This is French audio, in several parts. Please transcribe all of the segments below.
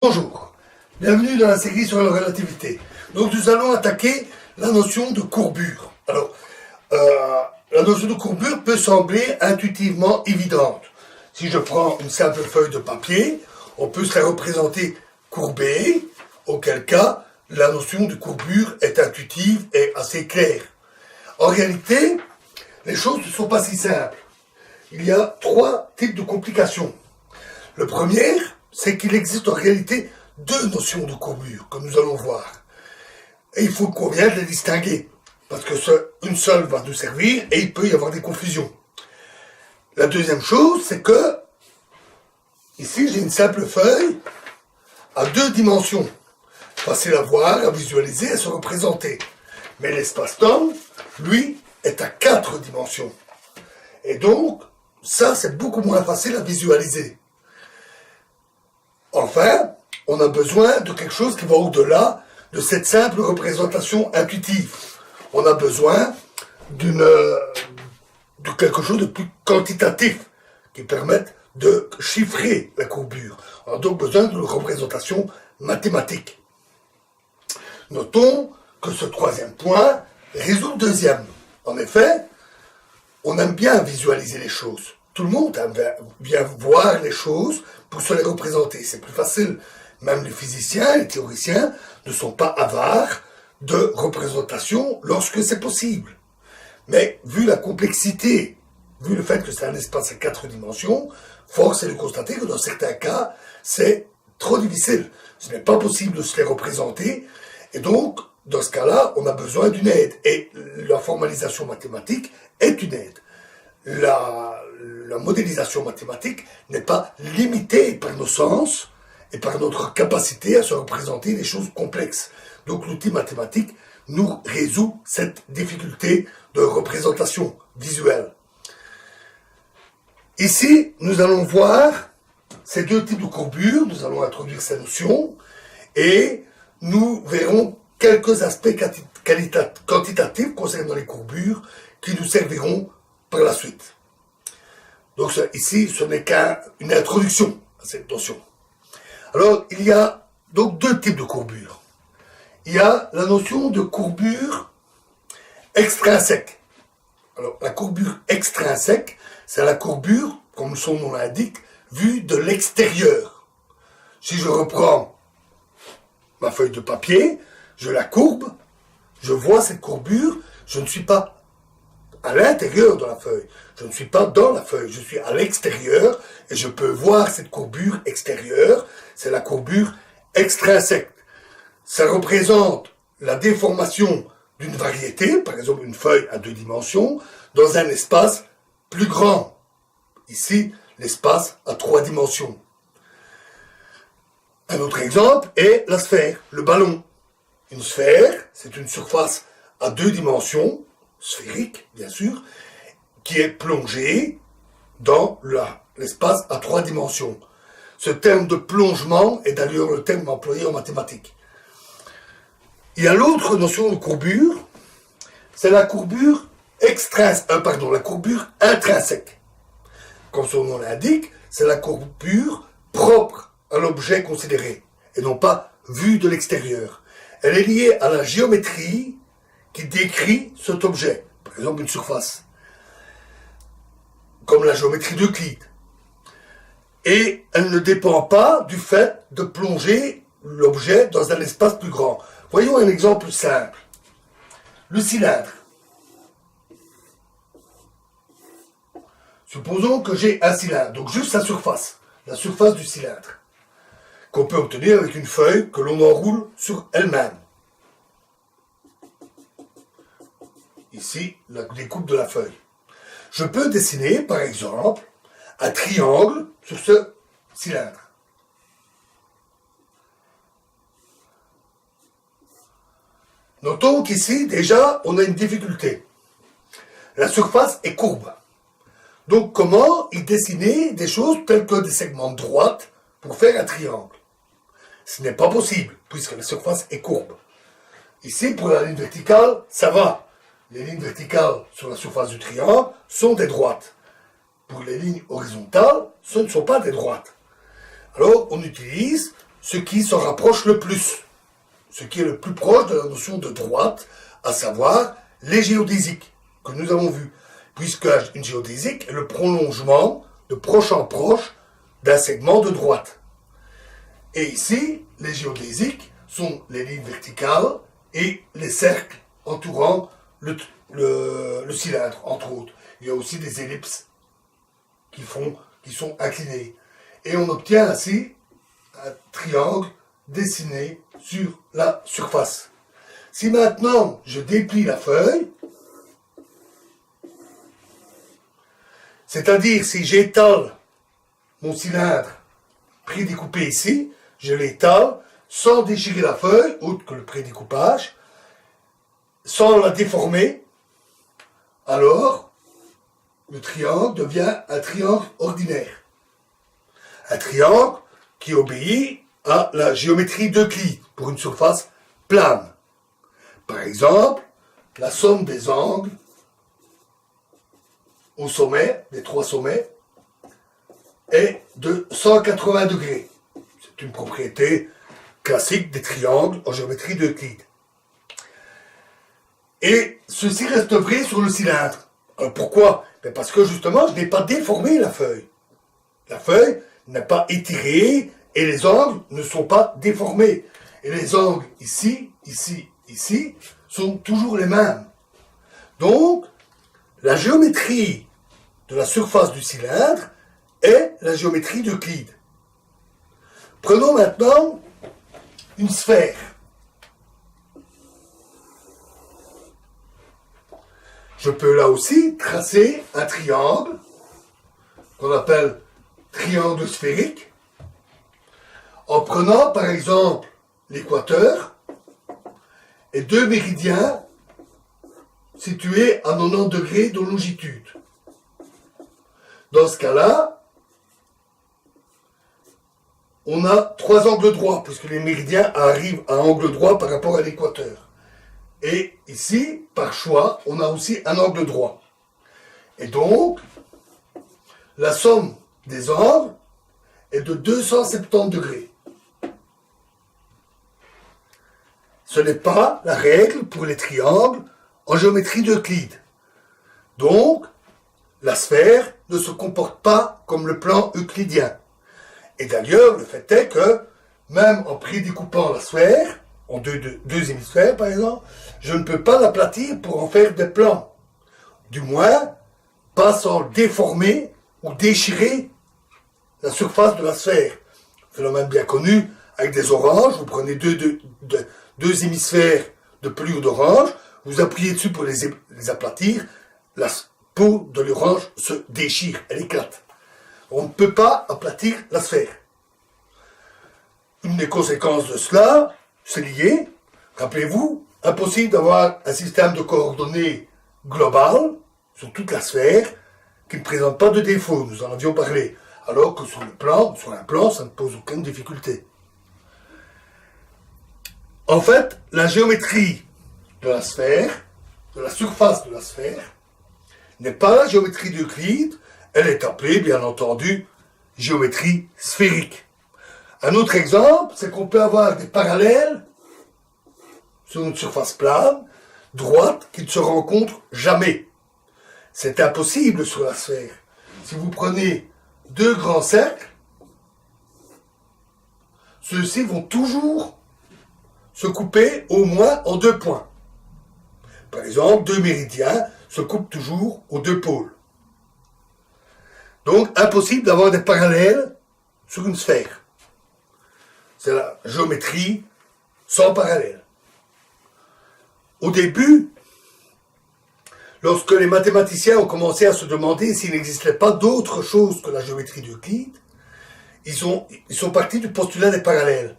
Bonjour, bienvenue dans la série sur la relativité. Donc nous allons attaquer la notion de courbure. Alors, la notion de courbure peut sembler intuitivement évidente. Si je prends une simple feuille de papier, on peut se la représenter courbée, auquel cas la notion de courbure est intuitive et assez claire. En réalité, les choses ne sont pas si simples. Il y a trois types de complications. Le premier, c'est qu'il existe en réalité deux notions de courbure, comme nous allons voir. Et il faut qu'on vienne les distinguer, parce que une seule va nous servir et il peut y avoir des confusions. La deuxième chose, c'est que, ici j'ai une simple feuille à deux dimensions. Facile à voir, à visualiser, à se représenter. Mais l'espace-temps, lui, est à 4 dimensions. Et donc, ça, c'est beaucoup moins facile à visualiser. Enfin, on a besoin de quelque chose qui va au-delà de cette simple représentation intuitive. On a besoin de quelque chose de plus quantitatif qui permette de chiffrer la courbure. On a donc besoin d'une représentation mathématique. Notons que ce troisième point résout le deuxième. En effet, on aime bien visualiser les choses. Tout le monde aime bien voir les choses pour se les représenter. C'est plus facile. Même les physiciens, les théoriciens ne sont pas avares de représentation lorsque c'est possible. Mais vu la complexité, vu le fait que c'est un espace à 4 dimensions, force est de constater que dans certains cas, c'est trop difficile. Ce n'est pas possible de se les représenter. Et donc, dans ce cas-là, on a besoin d'une aide. Et la formalisation mathématique est une aide. La modélisation mathématique n'est pas limitée par nos sens et par notre capacité à se représenter des choses complexes. Donc l'outil mathématique nous résout cette difficulté de représentation visuelle. Ici, nous allons voir ces deux types de courbures, nous allons introduire ces notions et nous verrons quelques aspects quantitatifs concernant les courbures qui nous serviront par la suite. Donc ici, ce n'est qu'une introduction à cette notion. Alors, il y a donc deux types de courbures. Il y a la notion de courbure extrinsèque. Alors, la courbure extrinsèque, c'est la courbure, comme son nom l'indique, vue de l'extérieur. Si je reprends ma feuille de papier, je la courbe, je vois cette courbure, je ne suis pas à l'intérieur de la feuille. Je ne suis pas dans la feuille, je suis à l'extérieur et je peux voir cette courbure extérieure. C'est la courbure extrinsèque. Ça représente la déformation d'une variété, par exemple une feuille à 2 dimensions, dans un espace plus grand. Ici, l'espace à 3 dimensions. Un autre exemple est la sphère, le ballon. Une sphère, c'est une surface à 2 dimensions, sphérique, bien sûr, qui est plongée dans l'espace à 3 dimensions. Ce terme de plongement est d'ailleurs le terme employé en mathématiques. Il y a l'autre notion de courbure, c'est la courbure la courbure intrinsèque. Comme son nom l'indique, c'est la courbure propre à l'objet considéré, et non pas vue de l'extérieur. Elle est liée à la géométrie qui décrit cet objet, par exemple une surface, comme la géométrie d'Euclide. Et elle ne dépend pas du fait de plonger l'objet dans un espace plus grand. Voyons un exemple simple. Le cylindre. Supposons que j'ai un cylindre, donc juste la surface du cylindre, qu'on peut obtenir avec une feuille que l'on enroule sur elle-même. Ici, la découpe de la feuille. Je peux dessiner, par exemple, un triangle sur ce cylindre. Notons qu'ici, déjà, on a une difficulté. La surface est courbe. Donc, comment y dessiner des choses telles que des segments de droite pour faire un triangle? Ce n'est pas possible, puisque la surface est courbe. Ici, pour la ligne verticale, ça va. Les lignes verticales sur la surface du triangle sont des droites. Pour les lignes horizontales, ce ne sont pas des droites. Alors, on utilise ce qui se rapproche le plus, ce qui est le plus proche de la notion de droite, à savoir les géodésiques, que nous avons vus, puisque une géodésique est le prolongement de proche en proche d'un segment de droite. Et ici, les géodésiques sont les lignes verticales et les cercles entourant le cylindre, entre autres. Il y a aussi des ellipses qui sont inclinées. Et on obtient ainsi un triangle dessiné sur la surface. Si maintenant je déplie la feuille, c'est-à-dire si j'étale mon cylindre prédécoupé ici, je l'étale sans déchirer la feuille, autre que le prédécoupage, sans la déformer, alors le triangle devient un triangle ordinaire. Un triangle qui obéit à la géométrie d'Euclide pour une surface plane. Par exemple, la somme des angles au sommet, des trois sommets, est de 180 degrés. C'est une propriété classique des triangles en géométrie d'Euclide. Et ceci reste vrai sur le cylindre. Alors pourquoi? Parce que justement, je n'ai pas déformé la feuille. La feuille n'est pas étirée et les angles ne sont pas déformés. Et les angles ici, ici, ici sont toujours les mêmes. Donc, la géométrie de la surface du cylindre est la géométrie d'Euclide. Prenons maintenant une sphère. Je peux là aussi tracer un triangle qu'on appelle triangle sphérique en prenant par exemple l'équateur et deux méridiens situés à 90 degrés de longitude. Dans ce cas-là, on a trois angles droits, puisque les méridiens arrivent à angle droit par rapport à l'équateur. Et ici, par choix, on a aussi un angle droit. Et donc, la somme des angles est de 270 degrés. Ce n'est pas la règle pour les triangles en géométrie d'Euclide. Donc, la sphère ne se comporte pas comme le plan euclidien. Et d'ailleurs, le fait est que, même en prédécoupant la sphère, en deux hémisphères par exemple, je ne peux pas l'aplatir pour en faire des plans. Du moins, pas sans déformer ou déchirer la surface de la sphère. Phénomène bien connu, avec des oranges, vous prenez deux hémisphères de pelure d'orange, vous appuyez dessus pour les aplatir, la peau de l'orange se déchire, elle éclate. On ne peut pas aplatir la sphère. Une des conséquences de cela, c'est lié, rappelez-vous, impossible d'avoir un système de coordonnées global sur toute la sphère qui ne présente pas de défaut, nous en avions parlé, alors que sur un plan, ça ne pose aucune difficulté. En fait, la géométrie de la sphère, de la surface de la sphère, n'est pas la géométrie d'Euclide, elle est appelée, bien entendu, géométrie sphérique. Un autre exemple, c'est qu'on peut avoir des parallèles sur une surface plane, droite, qui ne se rencontrent jamais. C'est impossible sur la sphère. Si vous prenez deux grands cercles, ceux-ci vont toujours se couper au moins en deux points. Par exemple, deux méridiens se coupent toujours aux deux pôles. Donc, impossible d'avoir des parallèles sur une sphère. C'est la géométrie sans parallèle. Au début, lorsque les mathématiciens ont commencé à se demander s'il n'existait pas d'autre chose que la géométrie d'Euclide, ils sont partis du postulat des parallèles.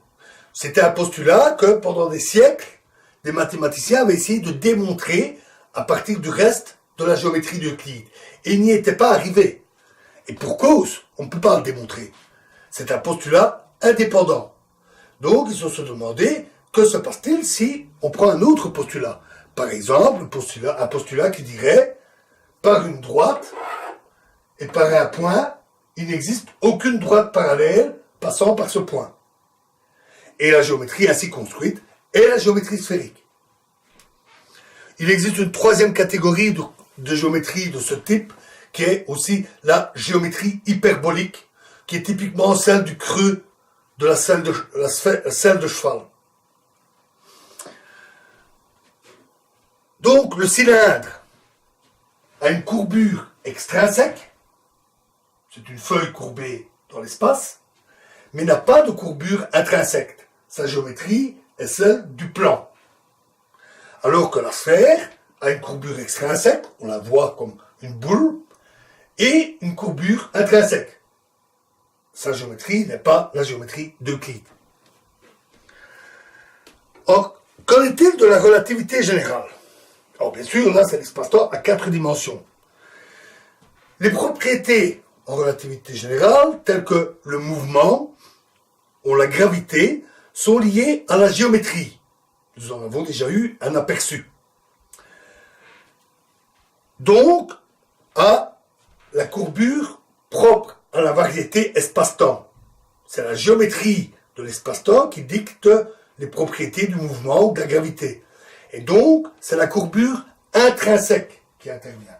C'était un postulat que, pendant des siècles, des mathématiciens avaient essayé de démontrer à partir du reste de la géométrie d'Euclide. Et ils n'y étaient pas arrivés. Et pour cause, on ne peut pas le démontrer. C'est un postulat indépendant. Donc, ils se demandaient, que se passe-t-il si on prend un autre postulat? Par exemple, un postulat qui dirait, par une droite et par un point, il n'existe aucune droite parallèle passant par ce point. et la géométrie ainsi construite est la géométrie sphérique. Il existe une troisième catégorie de géométrie de ce type, qui est aussi la géométrie hyperbolique, qui est typiquement celle du creux de la selle de cheval. Donc, le cylindre a une courbure extrinsèque, c'est une feuille courbée dans l'espace, mais n'a pas de courbure intrinsèque. Sa géométrie est celle du plan. Alors que la sphère a une courbure extrinsèque, on la voit comme une boule, et une courbure intrinsèque. Sa géométrie n'est pas la géométrie d'Euclide. Or, qu'en est-il de la relativité générale? Alors bien sûr, là c'est l'espace-temps à 4 dimensions. Les propriétés en relativité générale, telles que le mouvement ou la gravité, sont liées à la géométrie. Nous en avons déjà eu un aperçu. Donc, à la courbure propre à la variété espace-temps. C'est la géométrie de l'espace-temps qui dicte les propriétés du mouvement ou de la gravité. Et donc, c'est la courbure intrinsèque qui intervient,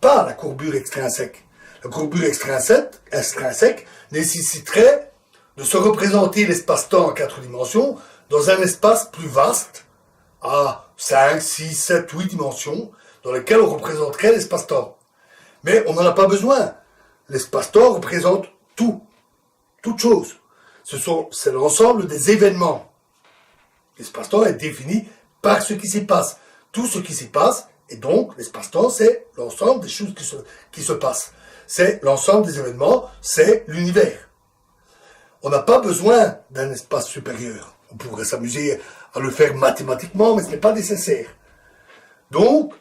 pas la courbure extrinsèque. La courbure extrinsèque nécessiterait de se représenter l'espace-temps en 4 dimensions dans un espace plus vaste, à 5, 6, 7, 8 dimensions, dans lequel on représenterait l'espace-temps. Mais on n'en a pas besoin. L'espace-temps représente toute chose. C'est l'ensemble des événements. L'espace-temps est défini par ce qui s'y passe. Tout ce qui s'y passe, et donc l'espace-temps, c'est l'ensemble des choses qui se passent. C'est l'ensemble des événements, c'est l'univers. On n'a pas besoin d'un espace supérieur. On pourrait s'amuser à le faire mathématiquement, mais ce n'est pas nécessaire. Donc,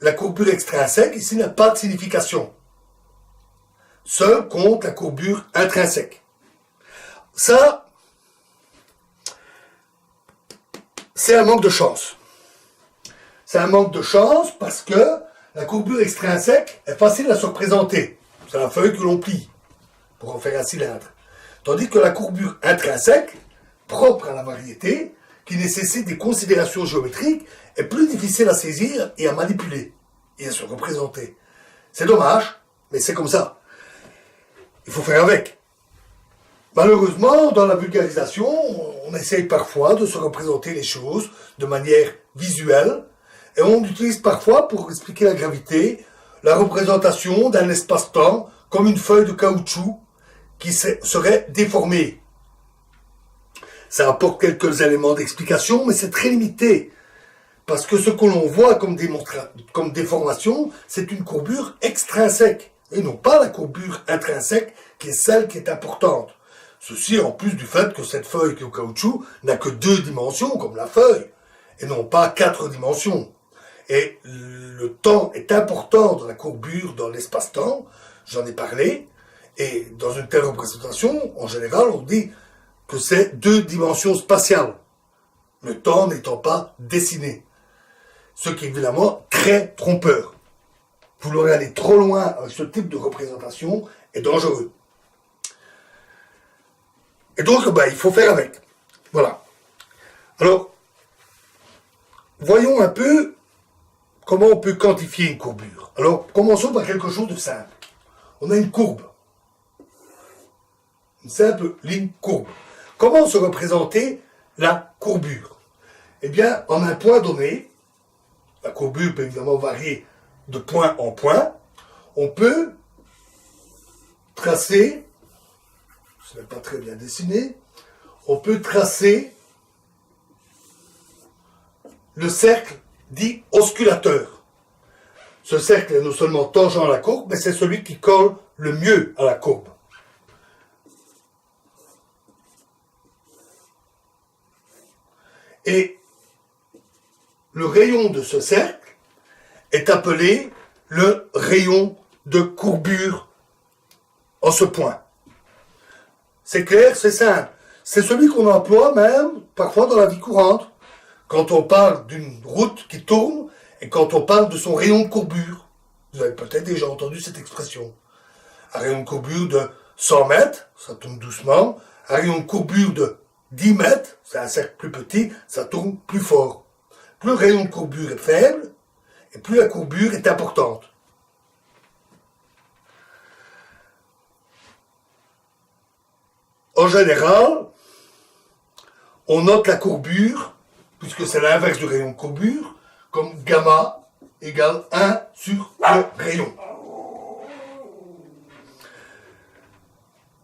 la courbure extrinsèque, ici, n'a pas de signification. Seul compte la courbure intrinsèque. Ça, c'est un manque de chance. C'est un manque de chance parce que la courbure extrinsèque est facile à se représenter. C'est la feuille que l'on plie pour en faire un cylindre. Tandis que la courbure intrinsèque, propre à la variété, qui nécessite des considérations géométriques, est plus difficile à saisir et à manipuler et à se représenter. C'est dommage, mais c'est comme ça. Il faut faire avec. Malheureusement, dans la vulgarisation, on essaye parfois de se représenter les choses de manière visuelle, et on utilise parfois, pour expliquer la gravité, la représentation d'un espace-temps comme une feuille de caoutchouc qui serait déformée. Ça apporte quelques éléments d'explication, mais c'est très limité. Parce que ce que l'on voit comme déformation, c'est une courbure extrinsèque, et non pas la courbure intrinsèque, qui est celle qui est importante. Ceci en plus du fait que cette feuille qui est au caoutchouc n'a que 2 dimensions, comme la feuille, et non pas 4 dimensions. Et le temps est important dans la courbure, dans l'espace-temps, j'en ai parlé, et dans une telle représentation, en général, on dit que c'est 2 dimensions spatiales, le temps n'étant pas dessiné. Ce qui, évidemment, crée trompeur. Vouloir aller trop loin avec ce type de représentation est dangereux. Et donc, il faut faire avec. Voilà. Alors, voyons un peu comment on peut quantifier une courbure. Alors, commençons par quelque chose de simple. On a une courbe. Une simple ligne courbe. Comment se représenter la courbure? Eh bien, en un point donné, la courbure peut évidemment varier de point en point, on peut tracer, ce n'est pas très bien dessiné, on peut tracer le cercle dit osculateur. Ce cercle est non seulement tangent à la courbe, mais c'est celui qui colle le mieux à la courbe. Et le rayon de ce cercle est appelé le rayon de courbure en ce point. C'est clair, c'est simple. C'est celui qu'on emploie même parfois dans la vie courante, quand on parle d'une route qui tourne et quand on parle de son rayon de courbure. Vous avez peut-être déjà entendu cette expression. Un rayon de courbure de 100 mètres, ça tourne doucement. Un rayon de courbure de 10 mètres, c'est un cercle plus petit, ça tourne plus fort. Plus le rayon de courbure est faible, et plus la courbure est importante. En général, on note la courbure, puisque c'est l'inverse du rayon de courbure, comme gamma égale 1 sur le rayon.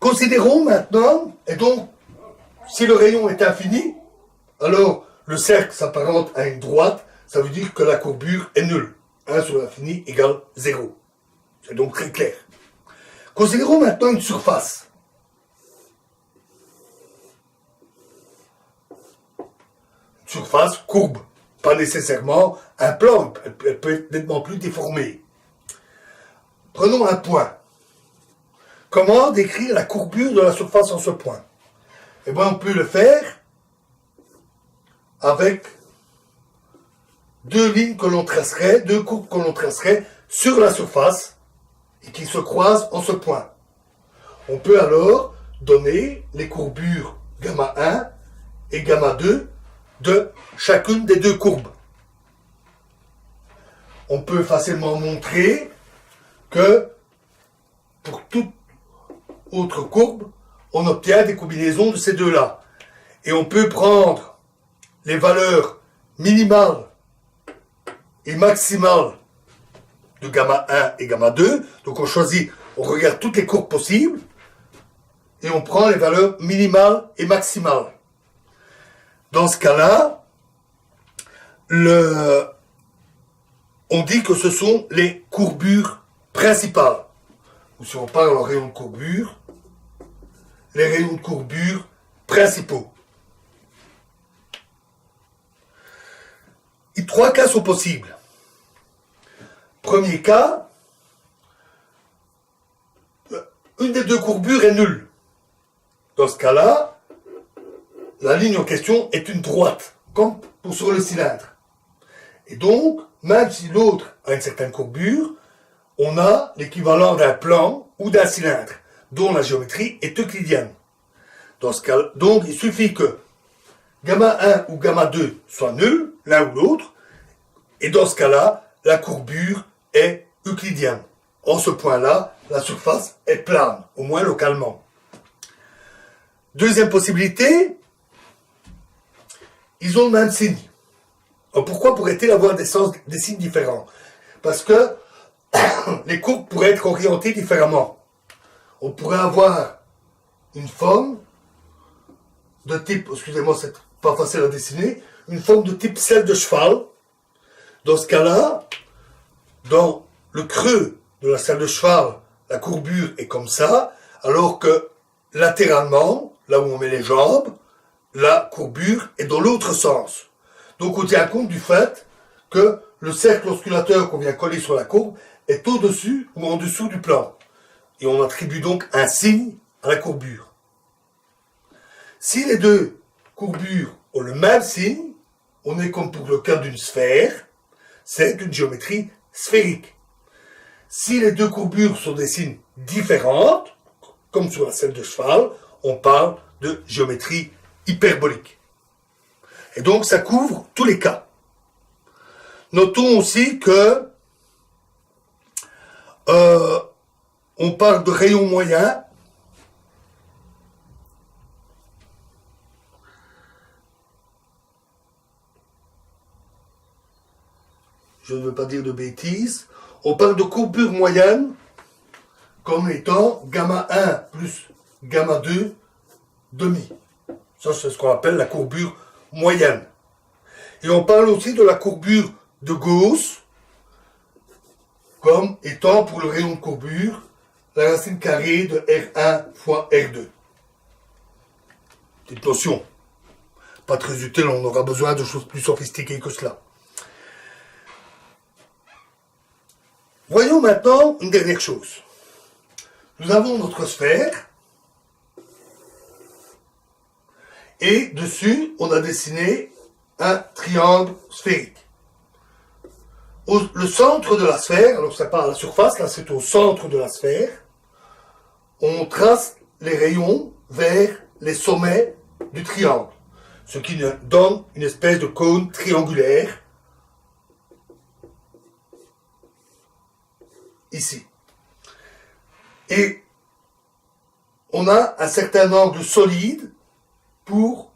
Considérons maintenant, et donc, si le rayon est infini, alors le cercle s'apparente à une droite, ça veut dire que la courbure est nulle. 1 sur l'infini égale 0. C'est donc très clair. Considérons maintenant une surface. Surface courbe, pas nécessairement un plan, elle peut être nettement plus déformée. Prenons un point. Comment décrire la courbure de la surface en ce point? Eh bien, on peut le faire avec deux lignes que l'on tracerait, deux courbes que l'on tracerait sur la surface et qui se croisent en ce point. On peut alors donner les courbures gamma 1 et gamma 2 de chacune des deux courbes. On peut facilement montrer que pour toute autre courbe, on obtient des combinaisons de ces deux-là. Et on peut prendre les valeurs minimales et maximales de gamma 1 et gamma 2. Donc on regarde toutes les courbes possibles et on prend les valeurs minimales et maximales. Dans ce cas-là, on dit que ce sont les courbures principales. Ou si on parle en rayon de courbure, les rayons de courbure principaux. Et 3 cas sont possibles. Premier cas, une des deux courbures est nulle. Dans ce cas-là, la ligne en question est une droite, comme pour sur le cylindre. Et donc, même si l'autre a une certaine courbure, on a l'équivalent d'un plan ou d'un cylindre, dont la géométrie est euclidienne. Dans ce cas, donc, il suffit que gamma 1 ou gamma 2 soient nuls, l'un ou l'autre, et dans ce cas-là, la courbure est euclidienne. En ce point-là, la surface est plane, au moins localement. Deuxième possibilité, ils ont le même signe. Alors pourquoi pourrait-il avoir des signes différents? Parce que les courbes pourraient être orientées différemment. On pourrait avoir une forme de type, excusez-moi, c'est pas facile à dessiner, une forme de type selle de cheval. Dans ce cas-là, dans le creux de la selle de cheval, la courbure est comme ça, alors que latéralement, là où on met les jambes, la courbure est dans l'autre sens. Donc on tient compte du fait que le cercle osculateur qu'on vient coller sur la courbe est au-dessus ou en dessous du plan. Et on attribue donc un signe à la courbure. Si les deux courbures ont le même signe, on est comme pour le cas d'une sphère, c'est une géométrie sphérique. Si les deux courbures sont des signes différentes, comme sur la selle de cheval, on parle de géométrie hyperbolique. Et donc ça couvre tous les cas. Notons aussi que on parle de rayon moyen. Je ne veux pas dire de bêtises. On parle de courbure moyenne comme étant gamma 1 plus gamma 2 demi. Ça, c'est ce qu'on appelle la courbure moyenne. Et on parle aussi de la courbure de Gauss comme étant pour le rayon de courbure la racine carrée de R1 fois R2. Petite notion. Pas très utile, on aura besoin de choses plus sophistiquées que cela. Voyons maintenant une dernière chose. Nous avons notre sphère et dessus, on a dessiné un triangle sphérique. Le centre de la sphère, alors c'est pas à la surface, là c'est au centre de la sphère, on trace les rayons vers les sommets du triangle, ce qui donne une espèce de cône triangulaire ici. Et on a un certain angle solide pour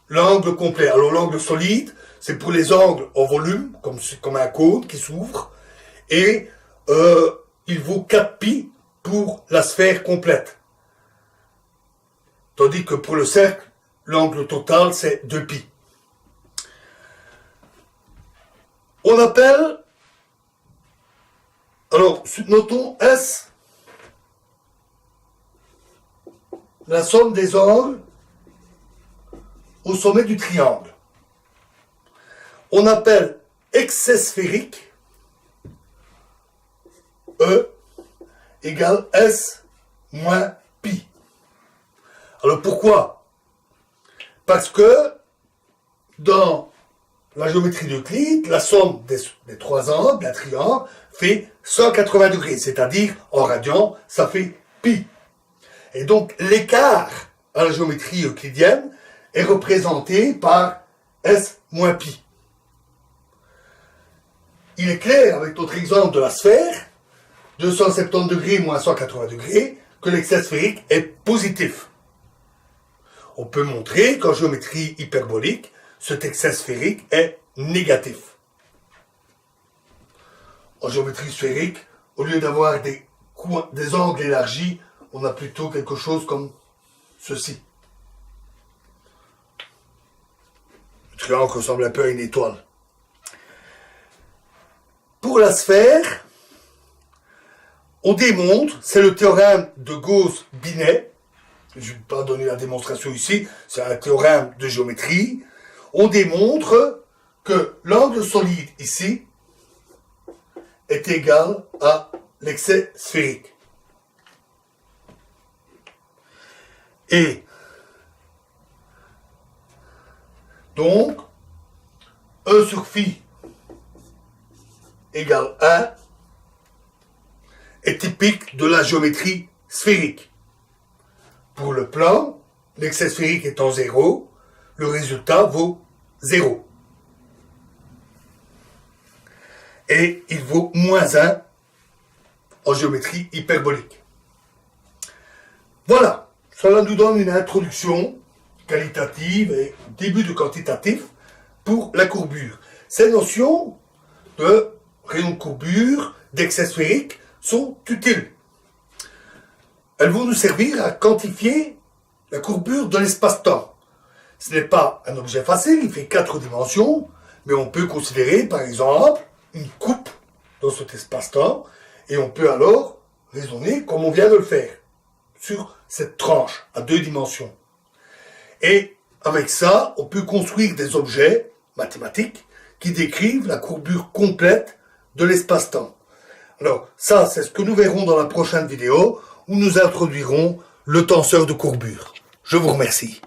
l'angle complet. Alors l'angle solide, c'est pour les angles en volume, comme un cône qui s'ouvre, et il vaut 4π pour la sphère complète. Tandis que pour le cercle, l'angle total, c'est 2π. On appelle, alors notons S, la somme des angles au sommet du triangle. On appelle excès sphérique E égale S moins π. Alors pourquoi? Parce que dans la géométrie d'Euclide, la somme des trois angles d'un triangle fait 180 degrés, c'est-à-dire en radian, ça fait π. Et donc l'écart à la géométrie euclidienne est représenté par S moins π. Il est clair, avec notre exemple de la sphère, 270 degrés moins 180 degrés, que l'excès sphérique est positif. On peut montrer qu'en géométrie hyperbolique, cet excès sphérique est négatif. En géométrie sphérique, au lieu d'avoir des angles élargis, on a plutôt quelque chose comme ceci. Le triangle ressemble un peu à une étoile. Pour la sphère, on démontre, c'est le théorème de Gauss-Binet, je ne vais pas donner la démonstration ici, c'est un théorème de géométrie, on démontre que l'angle solide ici est égal à l'excès sphérique. Et donc, E sur phi égale 1 est typique de la géométrie sphérique. Pour le plan, l'excès sphérique étant 0, le résultat vaut 0. Et il vaut moins 1 en géométrie hyperbolique. Voilà, cela nous donne une introduction qualitative et début de quantitatif pour la courbure. Ces notions de rayon de courbure, d'excès sphérique sont utiles. Elles vont nous servir à quantifier la courbure de l'espace-temps. Ce n'est pas un objet facile, il fait 4 dimensions, mais on peut considérer par exemple une coupe dans cet espace-temps, et on peut alors raisonner comme on vient de le faire, sur cette tranche à 2 dimensions. Et avec ça, on peut construire des objets mathématiques qui décrivent la courbure complète de l'espace-temps. Alors, ça, c'est ce que nous verrons dans la prochaine vidéo, où nous introduirons le tenseur de courbure. Je vous remercie.